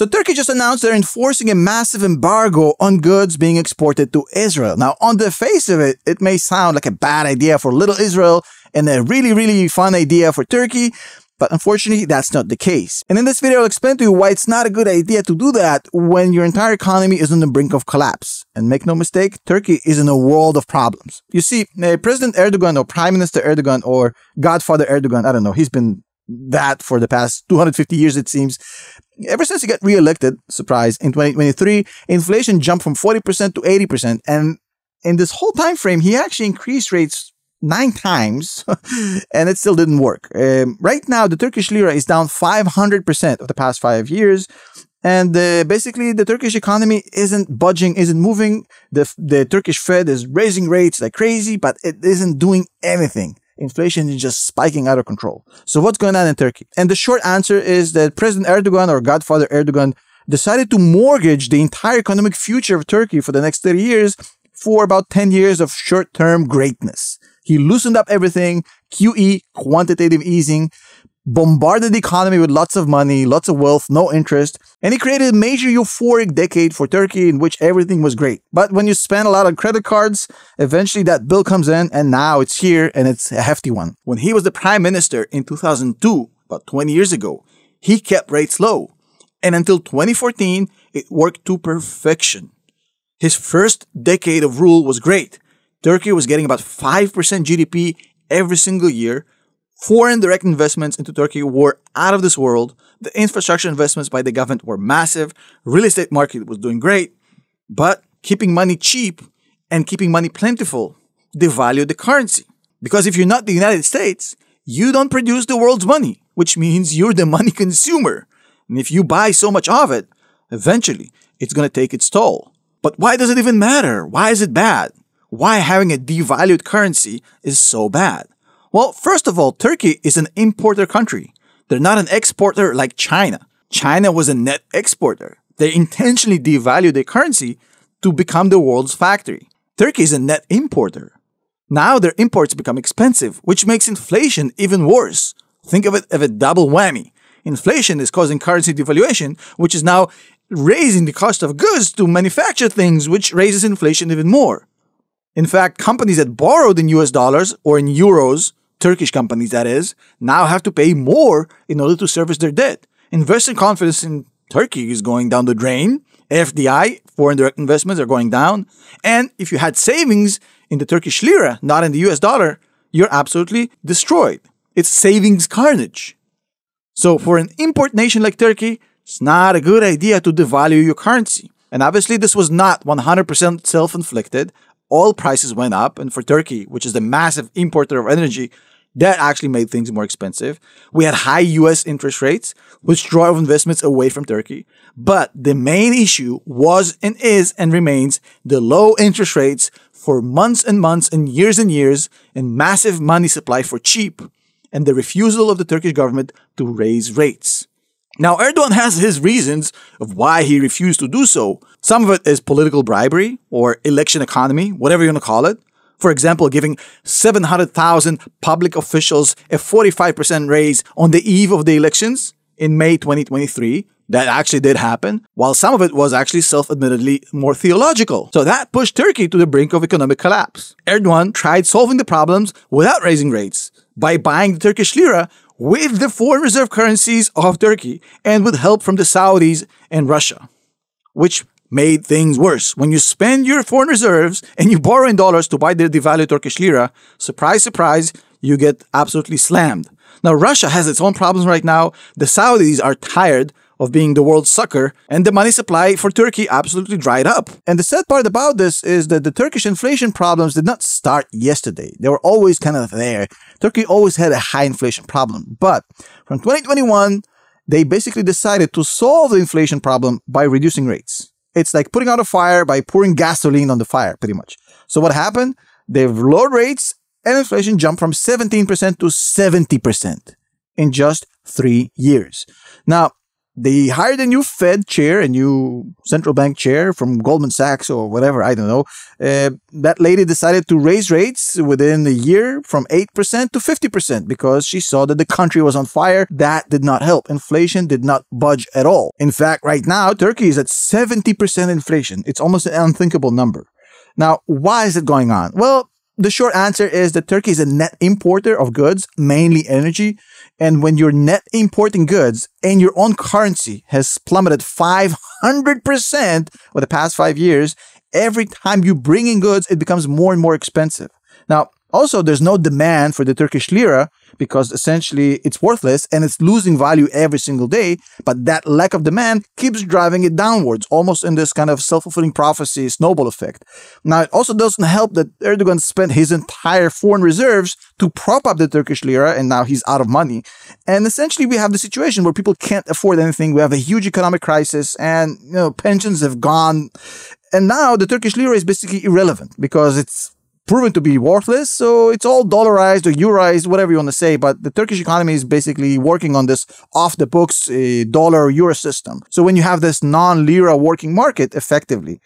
So Turkey just announced they're enforcing a massive embargo on goods being exported to Israel. Now, on the face of it, it may sound like a bad idea for little Israel and a really, really fun idea for Turkey, but unfortunately, that's not the case. And in this video, I'll explain to you why it's not a good idea to do that when your entire economy is on the brink of collapse. And make no mistake, Turkey is in a world of problems. You see, President Erdogan or Prime Minister Erdogan or Godfather Erdogan, I don't know, he's been that for the past 250 years, it seems. Ever since he got re-elected, surprise, in 2023, inflation jumped from 40% to 80%. And in this whole time frame, he actually increased rates 9 times, and it still didn't work. Right now, the Turkish lira is down 500% of the past 5 years. And basically, the Turkish economy isn't budging, isn't moving. The Turkish Fed is raising rates like crazy, but it isn't doing anything. Inflation is just spiking out of control. So what's going on in Turkey? And the short answer is that President Erdogan or Godfather Erdogan decided to mortgage the entire economic future of Turkey for the next 30 years for about 10 years of short-term greatness. He loosened up everything, QE, quantitative easing, bombarded the economy with lots of money, lots of wealth, no interest, and he created a major euphoric decade for Turkey in which everything was great. But when you spend a lot on credit cards, eventually that bill comes in and now it's here and it's a hefty one. When he was the prime minister in 2002, about 20 years ago, he kept rates low. And until 2014, it worked to perfection. His first decade of rule was great. Turkey was getting about 5% GDP every single year. Foreign direct investments into Turkey were out of this world. The infrastructure investments by the government were massive. Real estate market was doing great. But keeping money cheap and keeping money plentiful devalued the currency. Because if you're not the United States, you don't produce the world's money, which means you're the money consumer. And if you buy so much of it, eventually it's going to take its toll. But why does it even matter? Why is it bad? Why having a devalued currency is so bad? Well, first of all, Turkey is an importer country. They're not an exporter like China. China was a net exporter. They intentionally devalued their currency to become the world's factory. Turkey is a net importer. Now their imports become expensive, which makes inflation even worse. Think of it as a double whammy. Inflation is causing currency devaluation, which is now raising the cost of goods to manufacture things, which raises inflation even more. In fact, companies that borrowed in US dollars or in euros, Turkish companies that is, now have to pay more in order to service their debt. Investor confidence in Turkey is going down the drain. FDI, foreign direct investments, are going down. And if you had savings in the Turkish lira, not in the US dollar, you're absolutely destroyed. It's savings carnage. So for an import nation like Turkey, it's not a good idea to devalue your currency. And obviously this was not 100% self-inflicted. Oil prices went up, and for Turkey, which is the massive importer of energy, that actually made things more expensive. We had high US interest rates, which drove investments away from Turkey. But the main issue was and is and remains the low interest rates for months and years and massive money supply for cheap, and the refusal of the Turkish government to raise rates. Now, Erdogan has his reasons of why he refused to do so. Some of it is political bribery or election economy, whatever you want to call it. For example, giving 700,000 public officials a 45% raise on the eve of the elections in May 2023. That actually did happen, while some of it was actually self-admittedly more theological. So that pushed Turkey to the brink of economic collapse. Erdogan tried solving the problems without raising rates by buying the Turkish lira with the foreign reserve currencies of Turkey and with help from the Saudis and Russia, which made things worse. When you spend your foreign reserves and you borrow in dollars to buy the devalued Turkish lira, surprise, surprise, you get absolutely slammed. Now, Russia has its own problems right now. The Saudis are tired of being the world's sucker, and the money supply for Turkey absolutely dried up. And the sad part about this is that the Turkish inflation problems did not start yesterday. They were always kind of there. Turkey always had a high inflation problem. But from 2021, they basically decided to solve the inflation problem by reducing rates. It's like putting out a fire by pouring gasoline on the fire, pretty much. So what happened? They've lowered rates and inflation jumped from 17% to 70% in just 3 years. Now, They hired a new Fed chair, a new central bank chair from Goldman Sachs or whatever, I don't know. That lady decided to raise rates within a year from 8% to 50% because she saw that the country was on fire. That did not help. Inflation did not budge at all. In fact, right now, Turkey is at 70% inflation. It's almost an unthinkable number. Now, why is it going on? Well, the short answer is that Turkey is a net importer of goods, mainly energy. And when you're net importing goods and your own currency has plummeted 500% over the past 5 years, every time you bring in goods, it becomes more and more expensive. Now, also, there's no demand for the Turkish lira because essentially it's worthless and it's losing value every single day. But that lack of demand keeps driving it downwards, almost in this kind of self-fulfilling prophecy snowball effect. Now, it also doesn't help that Erdogan spent his entire foreign reserves to prop up the Turkish lira, and now he's out of money. And essentially, we have the situation where people can't afford anything. We have a huge economic crisis, and pensions have gone. And now the Turkish lira is basically irrelevant because it's proven to be worthless, so it's all dollarized or euroized, whatever you want to say, but the Turkish economy is basically working on this off-the-books dollar-euro system. So when you have this non-lira working market, effectively,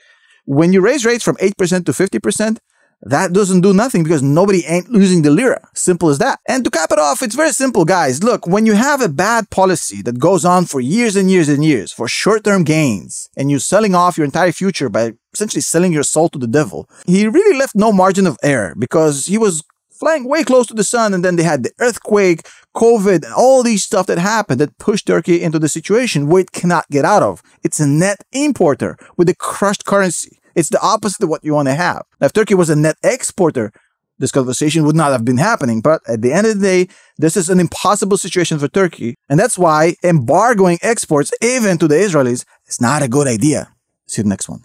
when you raise rates from 8% to 50%, that doesn't do nothing because nobody ain't losing the lira. Simple as that. And to cap it off, it's very simple, guys. Look, when you have a bad policy that goes on for years and years and years for short-term gains, and you're selling off your entire future by essentially selling your soul to the devil, he really left no margin of error because he was flying way close to the sun, and then they had the earthquake, COVID, all these stuff that happened that pushed Turkey into the situation where it cannot get out of. It's a net importer with a crushed currency. It's the opposite of what you want to have. Now, if Turkey was a net exporter, this conversation would not have been happening. But at the end of the day, this is an impossible situation for Turkey. And that's why embargoing exports, even to the Israelis, is not a good idea. See you in the next one.